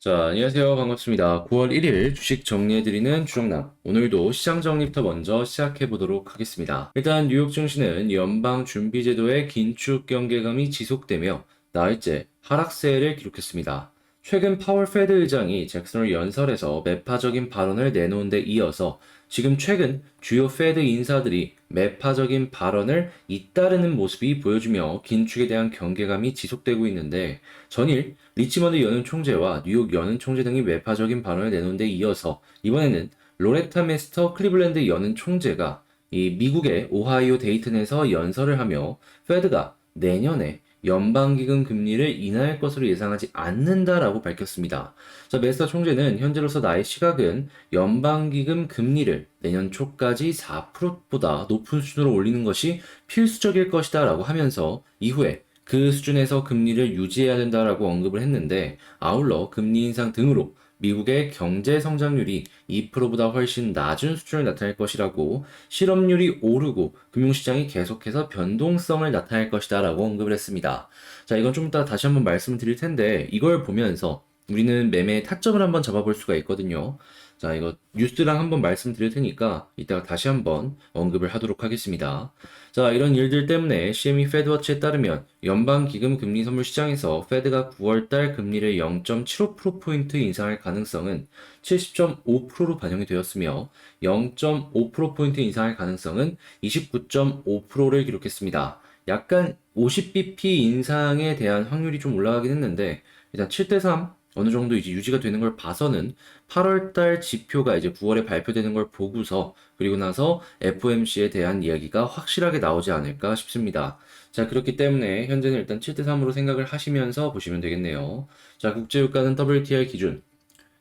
자, 안녕하세요. 반갑습니다. 9월 1일 주식 정리해드리는 주정남. 오늘도 시장 정리부터 먼저 시작해보도록 하겠습니다. 일단 뉴욕 증시는 연방준비제도의 긴축 경계감이 지속되며 나흘째 하락세를 기록했습니다. 최근 파월 페드 의장이 잭슨홀 연설에서 매파적인 발언을 내놓은 데 이어서 지금 최근 주요 페드 인사들이 매파적인 발언을 잇따르는 모습이 보여주며 긴축에 대한 경계감이 지속되고 있는데 전일 리치먼드 연은 총재와 뉴욕 연은 총재 등이 매파적인 발언을 내놓은 데 이어서 이번에는 로레타 메스터 클리블랜드 연은 총재가 이 미국의 오하이오 데이튼에서 연설을 하며 페드가 내년에 연방기금 금리를 인하할 것으로 예상하지 않는다라고 밝혔습니다. 자, 메스터 총재는 현재로서 나의 시각은 연방기금 금리를 내년 초까지 4%보다 높은 수준으로 올리는 것이 필수적일 것이다 라고 하면서 이후에 그 수준에서 금리를 유지해야 된다라고 언급을 했는데 아울러 금리 인상 등으로 미국의 경제 성장률이 2%보다 훨씬 낮은 수준을 나타낼 것이라고 실업률이 오르고 금융시장이 계속해서 변동성을 나타낼 것이다 라고 언급을 했습니다. 자, 이건 좀 이따 다시 한번 말씀을 드릴 텐데 이걸 보면서 우리는 매매의 타점을 한번 잡아볼 수가 있거든요. 자, 이거 뉴스랑 한번 말씀드릴 테니까 이따가 다시 한번 언급을 하도록 하겠습니다. 자, 이런 일들 때문에 CME 페드워치에 따르면 연방기금 금리 선물 시장에서 페드가 9월달 금리를 0.75%포인트 인상할 가능성은 70.5%로 반영이 되었으며 0.5%포인트 인상할 가능성은 29.5%를 기록했습니다. 약간 50bp 인상에 대한 확률이 좀 올라가긴 했는데 일단 7대3 어느 정도 이제 유지가 되는 걸 봐서는 8월달 지표가 이제 9월에 발표되는 걸 보고서 그리고 나서 FOMC에 대한 이야기가 확실하게 나오지 않을까 싶습니다. 자, 그렇기 때문에 현재는 일단 7대3으로 생각을 하시면서 보시면 되겠네요. 자, 국제유가는 WTI 기준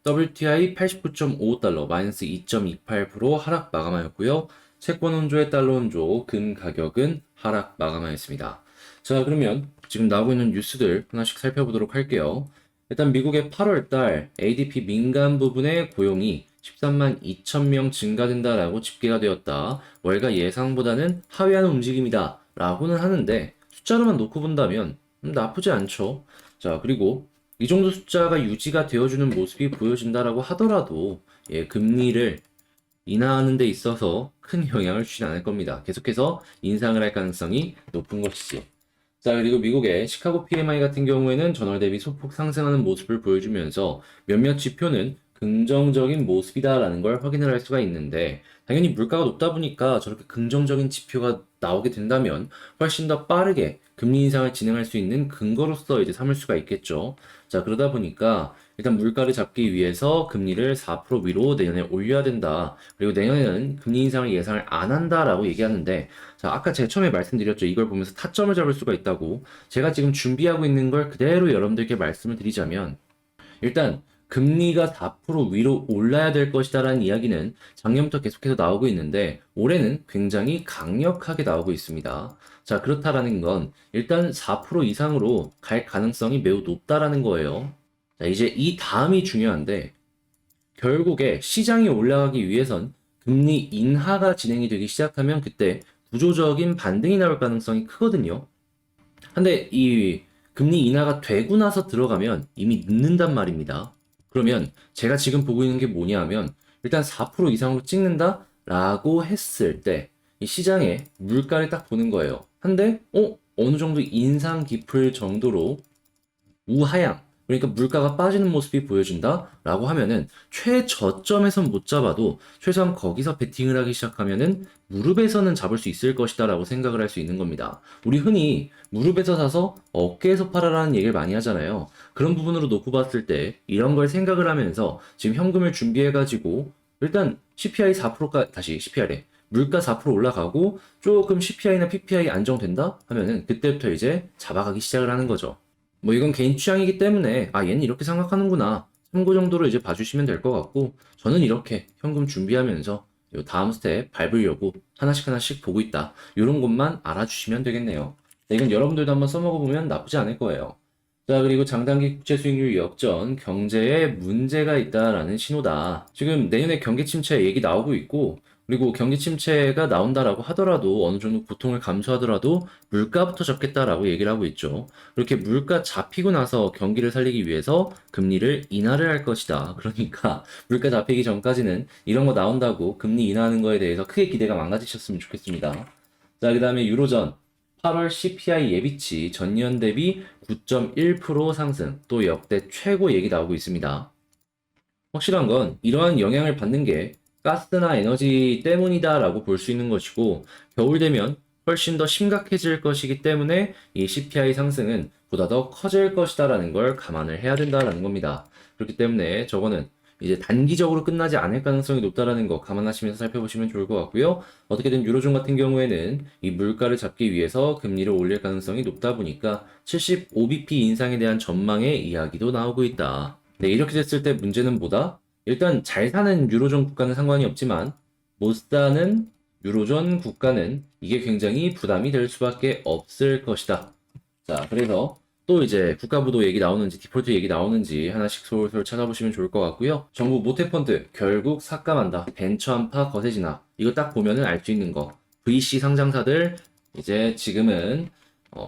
WTI 89.55달러 마이너스 2.28% 하락 마감하였고요. 채권 원조의 달러 원조 금 가격은 하락 마감하였습니다. 자, 그러면 지금 나오고 있는 뉴스들 하나씩 살펴보도록 할게요. 일단 미국의 8월달 ADP 민간 부분의 고용이 13만 2천 명 증가된다라고 집계가 되었다. 월가 예상보다는 하회하는 움직임이다. 라고는 하는데 숫자로만 놓고 본다면 나쁘지 않죠. 자, 그리고 이 정도 숫자가 유지가 되어주는 모습이 보여진다라고 하더라도 금리를 인하하는 데 있어서 큰 영향을 주진 않을 겁니다. 계속해서 인상을 할 가능성이 높은 것이지. 자, 그리고 미국의 시카고 PMI 같은 경우에는 전월 대비 소폭 상승하는 모습을 보여주면서 몇몇 지표는 긍정적인 모습이다라는 걸 확인을 할 수가 있는데 당연히 물가가 높다 보니까 저렇게 긍정적인 지표가 나오게 된다면 훨씬 더 빠르게 금리 인상을 진행할 수 있는 근거로서 이제 삼을 수가 있겠죠. 자, 그러다 보니까 일단 물가를 잡기 위해서 금리를 4% 위로 내년에 올려야 된다. 그리고 내년에는 금리 인상을 예상을 안 한다라고 얘기하는데 자, 아까 제가 처음에 말씀드렸죠. 이걸 보면서 타점을 잡을 수가 있다고. 제가 지금 준비하고 있는 걸 그대로 여러분들께 말씀을 드리자면 일단 금리가 4% 위로 올라야 될 것이다라는 이야기는 작년부터 계속해서 나오고 있는데 올해는 굉장히 강력하게 나오고 있습니다. 자, 그렇다라는 건 일단 4% 이상으로 갈 가능성이 매우 높다라는 거예요. 자, 이제 이 다음이 중요한데 결국에 시장이 올라가기 위해선 금리 인하가 진행이 되기 시작하면 그때 구조적인 반등이 나올 가능성이 크거든요. 근데 이 금리 인하가 되고 나서 들어가면 이미 늦는단 말입니다. 그러면 제가 지금 보고 있는 게 뭐냐면 일단 4% 이상으로 찍는다 라고 했을 때 이 시장의 물가를 딱 보는 거예요. 근데 어느 정도 인상 깊을 정도로 우하향 그러니까 물가가 빠지는 모습이 보여진다 라고 하면은 최저점에선 못 잡아도 최소한 거기서 베팅을 하기 시작하면은 무릎에서는 잡을 수 있을 것이다 라고 생각을 할 수 있는 겁니다. 우리 흔히 무릎에서 사서 어깨에서 팔아라는 얘기를 많이 하잖아요. 그런 부분으로 놓고 봤을 때 이런 걸 생각을 하면서 지금 현금을 준비해가지고 일단 CPI 4%가 다시 CPI래 물가 4% 올라가고 조금 CPI나 PPI 안정된다 하면은 그때부터 이제 잡아가기 시작을 하는 거죠. 뭐 이건 개인 취향이기 때문에 아 얘는 이렇게 생각하는구나 참고 정도로 이제 봐주시면 될 것 같고 저는 이렇게 현금 준비하면서 요 다음 스텝 밟으려고 하나씩 하나씩 보고 있다 이런 것만 알아주시면 되겠네요. 네, 이건 여러분들도 한번 써먹어보면 나쁘지 않을 거예요. 자, 그리고 장단기 국채 수익률 역전 경제에 문제가 있다라는 신호다. 지금 내년에 경기 침체 얘기 나오고 있고 그리고 경기 침체가 나온다라고 하더라도 어느 정도 고통을 감수하더라도 물가부터 잡겠다라고 얘기를 하고 있죠. 그렇게 물가 잡히고 나서 경기를 살리기 위해서 금리를 인하를 할 것이다. 그러니까 물가 잡히기 전까지는 이런 거 나온다고 금리 인하하는 거에 대해서 크게 기대가 망가지셨으면 좋겠습니다. 자, 그 다음에 유로전 8월 CPI 예비치 전년 대비 9.1% 상승, 또 역대 최고 얘기 나오고 있습니다. 확실한 건 이러한 영향을 받는 게 가스나 에너지 때문이다라고 볼 수 있는 것이고, 겨울 되면 훨씬 더 심각해질 것이기 때문에 이 CPI 상승은 보다 더 커질 것이다라는 걸 감안을 해야 된다라는 겁니다. 그렇기 때문에 저거는 이제 단기적으로 끝나지 않을 가능성이 높다라는 거 감안하시면서 살펴보시면 좋을 것 같고요. 어떻게든 유로존 같은 경우에는 이 물가를 잡기 위해서 금리를 올릴 가능성이 높다 보니까 75bp 인상에 대한 전망의 이야기도 나오고 있다. 네, 이렇게 됐을 때 문제는 뭐다? 일단 잘 사는 유로존 국가는 상관이 없지만 못 사는 유로존 국가는 이게 굉장히 부담이 될 수밖에 없을 것이다. 자, 그래서 또 이제 국가부도 얘기 나오는지 디폴트 얘기 나오는지 하나씩 솔솔 찾아보시면 좋을 것 같고요. 정부 모태펀드 결국 삭감한다. 벤처 한파 거세 진압. 이거 딱 보면은 알 수 있는 거. VC 상장사들 이제 지금은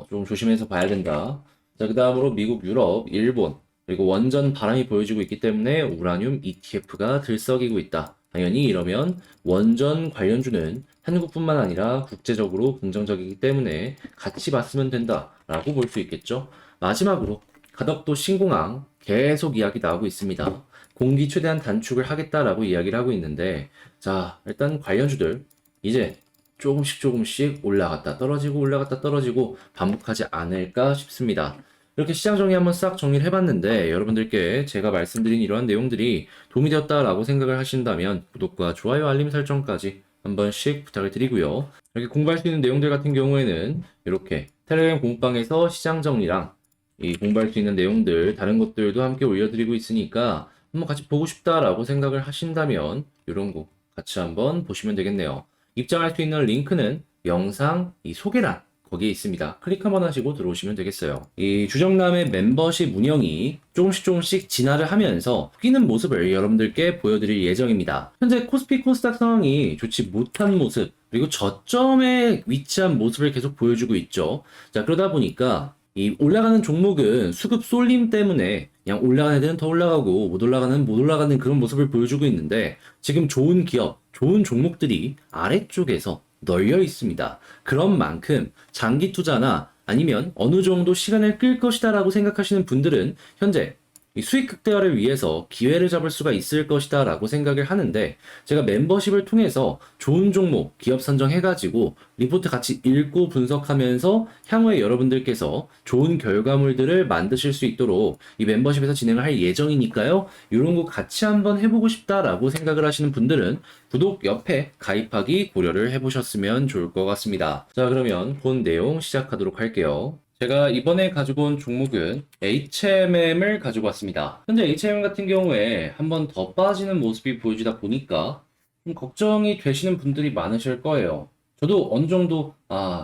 좀 조심해서 봐야 된다. 자, 그 다음으로 미국, 유럽, 일본 그리고 원전 바람이 보여지고 있기 때문에 우라늄 ETF가 들썩이고 있다. 당연히 이러면 원전 관련주는 한국뿐만 아니라 국제적으로 긍정적이기 때문에 같이 봤으면 된다라고 볼 수 있겠죠. 마지막으로 가덕도 신공항 계속 이야기 나오고 있습니다. 공기 최대한 단축을 하겠다라고 이야기를 하고 있는데, 자, 일단 관련주들 이제 조금씩 올라갔다 떨어지고 올라갔다 떨어지고 반복하지 않을까 싶습니다. 이렇게 시장 정리 한번 싹 정리를 해봤는데, 여러분들께 제가 말씀드린 이러한 내용들이 도움이 되었다라고 생각을 하신다면 구독과 좋아요, 알림 설정까지 한 번씩 부탁을 드리고요. 이렇게 공부할 수 있는 내용들 같은 경우에는 이렇게 텔레그램 공부방에서 시장 정리랑 이 공부할 수 있는 내용들 다른 것들도 함께 올려드리고 있으니까 한번 같이 보고 싶다라고 생각을 하신다면 이런 거 같이 한번 보시면 되겠네요. 입장할 수 있는 링크는 영상 이 소개란 거기에 있습니다. 클릭 한번 하시고 들어오시면 되겠어요. 이 주정남의 멤버십 운영이 조금씩 진화를 하면서 바뀌는 모습을 여러분들께 보여드릴 예정입니다. 현재 코스피 코스닥 상황이 좋지 못한 모습, 그리고 저점에 위치한 모습을 계속 보여주고 있죠. 자, 그러다 보니까 이 올라가는 종목은 수급 쏠림 때문에 그냥 올라가는 애들은 더 올라가고 못 올라가는 못 올라가는 그런 모습을 보여주고 있는데, 지금 좋은 기업, 좋은 종목들이 아래쪽에서 널려 있습니다. 그런 만큼 장기 투자나 아니면 어느 정도 시간을 끌 것이다라고 생각하시는 분들은 현재 이 수익 극대화를 위해서 기회를 잡을 수가 있을 것이다 라고 생각을 하는데, 제가 멤버십을 통해서 좋은 종목 기업 선정해가지고 리포트 같이 읽고 분석하면서 향후에 여러분들께서 좋은 결과물들을 만드실 수 있도록 이 멤버십에서 진행을 할 예정이니까요. 이런 거 같이 한번 해보고 싶다라고 생각을 하시는 분들은 구독 옆에 가입하기 고려를 해보셨으면 좋을 것 같습니다. 자, 그러면 본 내용 시작하도록 할게요. 제가 이번에 가지고 온 종목은 HMM을 가지고 왔습니다. 현재 HMM 같은 경우에 한 번 더 빠지는 모습이 보여지다 보니까 좀 걱정이 되시는 분들이 많으실 거예요. 저도 어느 정도,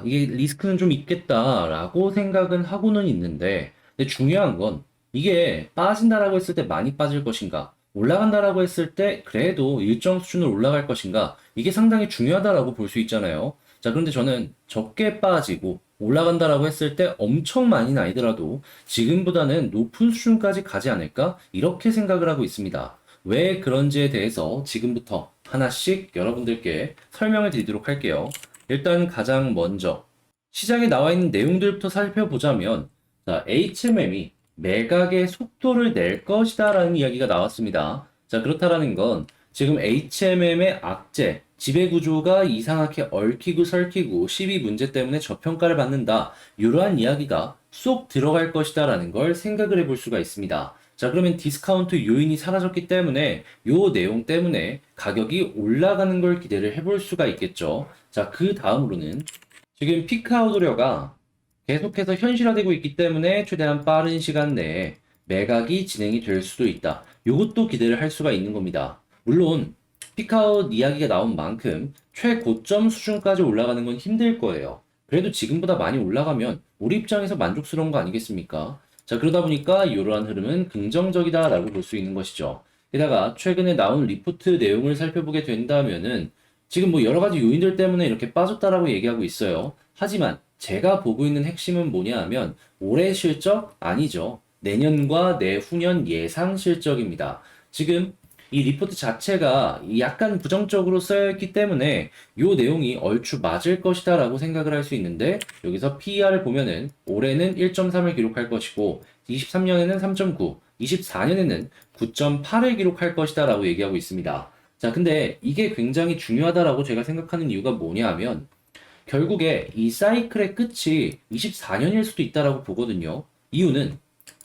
이게 리스크는 좀 있겠다라고 생각은 하고는 있는데, 근데 중요한 건 이게 빠진다라고 했을 때 많이 빠질 것인가, 올라간다라고 했을 때 그래도 일정 수준으로 올라갈 것인가, 이게 상당히 중요하다라고 볼 수 있잖아요. 자, 그런데 저는 적게 빠지고 올라간다라고 했을 때 엄청 많이는 아니더라도 지금보다는 높은 수준까지 가지 않을까? 이렇게 생각을 하고 있습니다. 왜 그런지에 대해서 지금부터 하나씩 여러분들께 설명을 드리도록 할게요. 일단 가장 먼저 시장에 나와 있는 내용들부터 살펴보자면, 자, HMM이 매각의 속도를 낼 것이다라는 이야기가 나왔습니다. 자, 그렇다라는 건 지금 HMM의 악재, 지배구조가 이상하게 얽히고 설키고 시비 문제 때문에 저평가를 받는다, 이러한 이야기가 쏙 들어갈 것이다라는 걸 생각을 해볼 수가 있습니다. 자, 그러면 디스카운트 요인이 사라졌기 때문에 요 내용 때문에 가격이 올라가는 걸 기대를 해볼 수가 있겠죠. 자, 그 다음으로는 지금 피크아웃 우려가 계속해서 현실화되고 있기 때문에 최대한 빠른 시간 내에 매각이 진행이 될 수도 있다. 이것도 기대를 할 수가 있는 겁니다. 물론 피크아웃 이야기가 나온 만큼 최고점 수준까지 올라가는 건 힘들 거예요. 그래도 지금보다 많이 올라가면 우리 입장에서 만족스러운 거 아니겠습니까? 자, 그러다 보니까 이러한 흐름은 긍정적이다라고 볼 수 있는 것이죠. 게다가 최근에 나온 리포트 내용을 살펴보게 된다면은 지금 뭐 여러 가지 요인들 때문에 이렇게 빠졌다라고 얘기하고 있어요. 하지만 제가 보고 있는 핵심은 뭐냐 하면 올해 실적 아니죠. 내년과 내후년 예상 실적입니다. 지금 이 리포트 자체가 약간 부정적으로 쓰여있기 때문에 요 내용이 얼추 맞을 것이다라고 생각을 할 수 있는데 여기서 PER을 보면은 올해는 1.3을 기록할 것이고 23년에는 3.9, 24년에는 9.8을 기록할 것이다라고 얘기하고 있습니다. 자, 근데 이게 굉장히 중요하다라고 제가 생각하는 이유가 뭐냐 하면 결국에 이 사이클의 끝이 24년일 수도 있다라고 보거든요. 이유는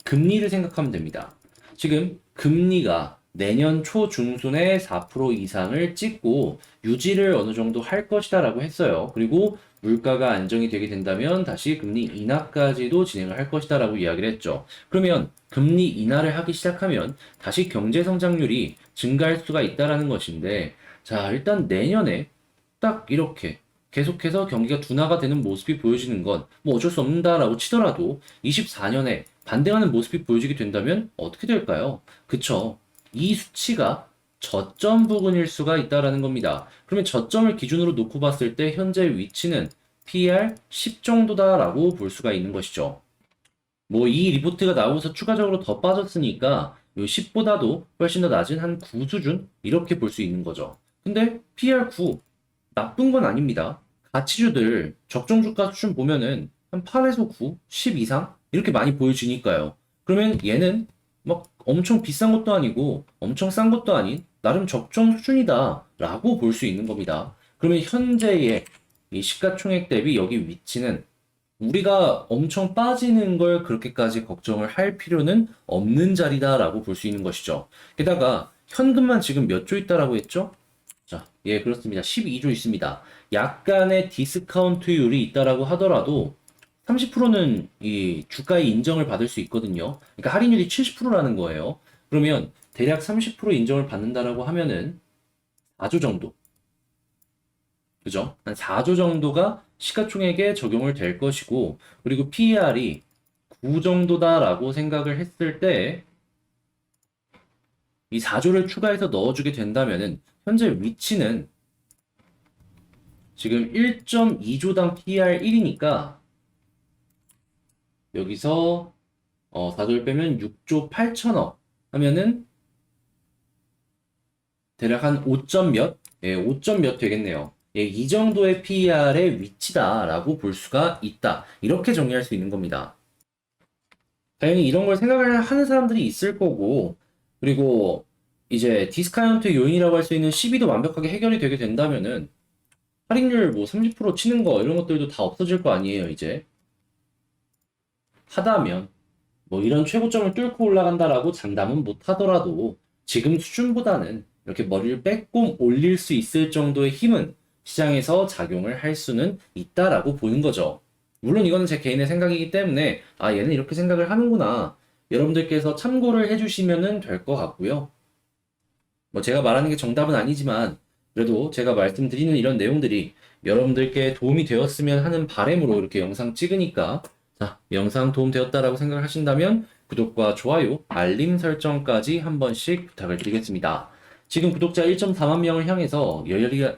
금리를 생각하면 됩니다. 지금 금리가 내년 초중순에 4% 이상을 찍고 유지를 어느 정도 할 것이다라고 했어요. 그리고 물가가 안정이 되게 된다면 다시 금리 인하까지도 진행을 할 것이다라고 이야기를 했죠. 그러면 금리 인하를 하기 시작하면 다시 경제 성장률이 증가할 수가 있다라는 것인데, 자, 일단 내년에 딱 이렇게 계속해서 경기가 둔화가 되는 모습이 보여지는 건 뭐 어쩔 수 없다라고 치더라도 24년에 반등하는 모습이 보여지게 된다면 어떻게 될까요? 그쵸? 이 수치가 저점 부근일 수가 있다라는 겁니다. 그러면 저점을 기준으로 놓고 봤을 때 현재 위치는 PER 10 정도다라고 볼 수가 있는 것이죠. 뭐 이 리포트가 나오면서 추가적으로 더 빠졌으니까 요 10보다도 훨씬 더 낮은 한 9 수준 이렇게 볼 수 있는 거죠. 근데 PER 9 나쁜 건 아닙니다. 가치주들 적정 주가 수준 보면은 한 8에서 9, 10 이상 이렇게 많이 보여지니까요. 그러면 얘는 막 엄청 비싼 것도 아니고 엄청 싼 것도 아닌 나름 적정 수준이다라고 볼 수 있는 겁니다. 그러면 현재의 이 시가총액 대비 여기 위치는 우리가 엄청 빠지는 걸 그렇게까지 걱정을 할 필요는 없는 자리다라고 볼 수 있는 것이죠. 게다가 현금만 지금 몇 조 있다라고 했죠? 자, 예, 그렇습니다. 12조 있습니다. 약간의 디스카운트율이 있다라고 하더라도 30%는 이 주가의 인정을 받을 수 있거든요. 그러니까 할인율이 70%라는 거예요. 그러면 대략 30% 인정을 받는다라고 하면은 4조 정도. 그죠? 한 4조 정도가 시가총액에 적용을 될 것이고, 그리고 PER이 9 정도다라고 생각을 했을 때, 이 4조를 추가해서 넣어주게 된다면은, 현재 위치는 지금 1.2조당 PER 1이니까, 여기서 4조를 빼면 6조 8천억 하면은 대략 한 5점 몇? 예, 5점 몇 되겠네요. 예, 이 정도의 PER의 위치다라고 볼 수가 있다. 이렇게 정리할 수 있는 겁니다. 당연히 이런 걸 생각을 하는 사람들이 있을 거고, 그리고 이제 디스카운트 요인이라고 할 수 있는 시비도 완벽하게 해결이 되게 된다면은 할인율 뭐 30% 치는 거 이런 것들도 다 없어질 거 아니에요, 이제. 하다면 뭐 이런 최고점을 뚫고 올라간다라고 장담은 못 하더라도 지금 수준보다는 이렇게 머리를 빼꼼 올릴 수 있을 정도의 힘은 시장에서 작용을 할 수는 있다라고 보는 거죠. 물론 이거는 제 개인의 생각이기 때문에 아 얘는 이렇게 생각을 하는구나. 여러분들께서 참고를 해주시면 될 것 같고요. 뭐 제가 말하는 게 정답은 아니지만 그래도 제가 말씀드리는 이런 내용들이 여러분들께 도움이 되었으면 하는 바람으로 이렇게 영상 찍으니까 자, 영상 도움되었다라고 생각하신다면 구독과 좋아요, 알림 설정까지 한 번씩 부탁을 드리겠습니다. 지금 구독자 1.4만 명을 향해서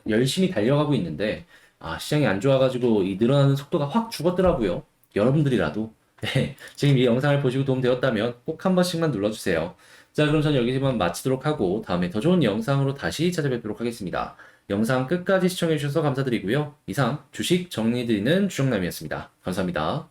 열심히 달려가고 있는데 아, 시장이 안 좋아가지고 이 늘어나는 속도가 확 죽었더라고요. 여러분들이라도 네, 지금 이 영상을 보시고 도움되었다면 꼭 한 번씩만 눌러주세요. 자, 그럼 전 여기서만 마치도록 하고 다음에 더 좋은 영상으로 다시 찾아뵙도록 하겠습니다. 영상 끝까지 시청해주셔서 감사드리고요. 이상 주식 정리해드리는 주정남이었습니다. 감사합니다.